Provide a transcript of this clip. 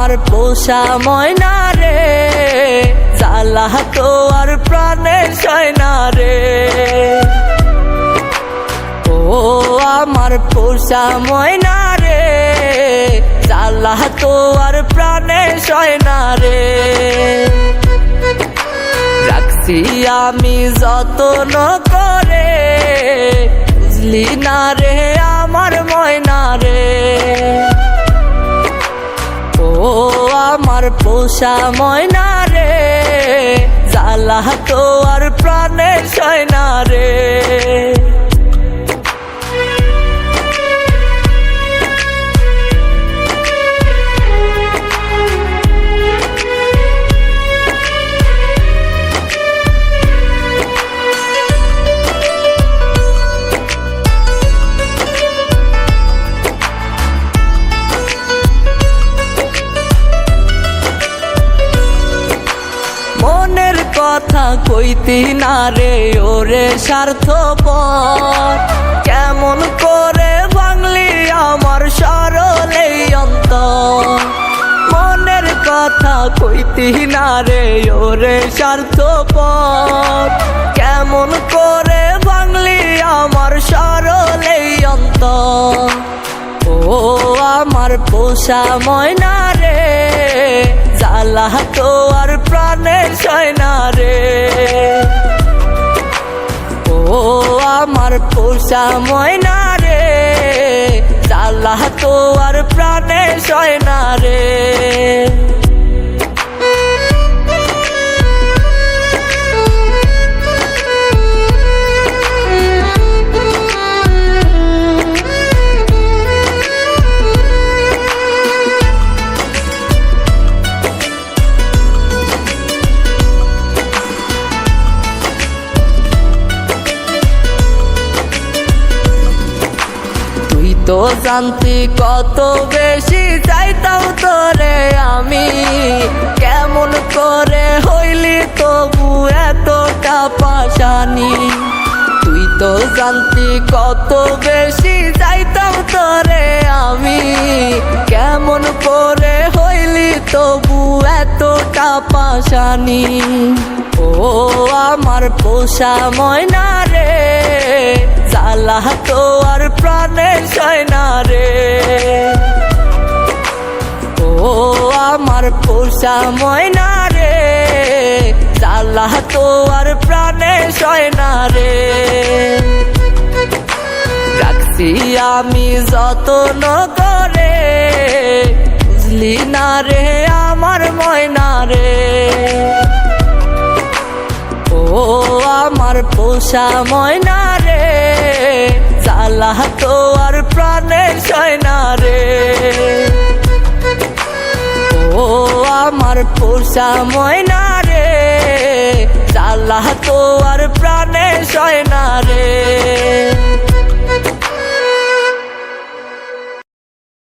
আমার পোষা ময়না রে, জ্বালা তো আর প্রাণে সয় না রে। ও আমার পোষা ময়না রে, জ্বালা তো আর প্রাণে সয় না রে। রাখছি আমি যত্ন করে, বুঝলি না রে আমার ময়না রে। ও আমার পোষা ময়না রে, জ্বালা তো আর প্রাণে সয় না রে। মনের কথা কইতি না রে ওরে স্বার্থপর, কেমন করে ভাঙলি আমার সরলে অন্তর। মনের কথা কইতি না রে ওরে স্বার্থপর, কেমন করে ভাঙলি আমার সরলে অন্তর। ও আমার পোষা ময়না রে, জ্বালা তো আর প্রাণে সয় না রে। ও আমার পোষা ময়না রে, জ্বালা তো আর প্রাণে সয় না রে। তো জানতি কত বেশি চাইতাম তোরে আমি, কেমন করে হইলি তবু এতটা পাশানি। তুই তো জানতি কত বেশি চাইতাম তোরে আমি, কেমন করে হইলি তবু এতটা পাশানি। ও আমার পোষা ময়না রে, জ্বালা তো আর প্রাণে সয় না রে। ও আমার পোষা ময়না রে, জ্বালা তো আর প্রাণে সয় না রে। রাখছি আমি যত্ন করে, বুঝলি না রে আমার ময়না রে। ও আমার পোষা ময়না রে, জ্বালা তো আর প্রাণে সয় না রে। ও আমার পোষা ময়না রে, জ্বালা তো আর প্রাণে সয় না রে।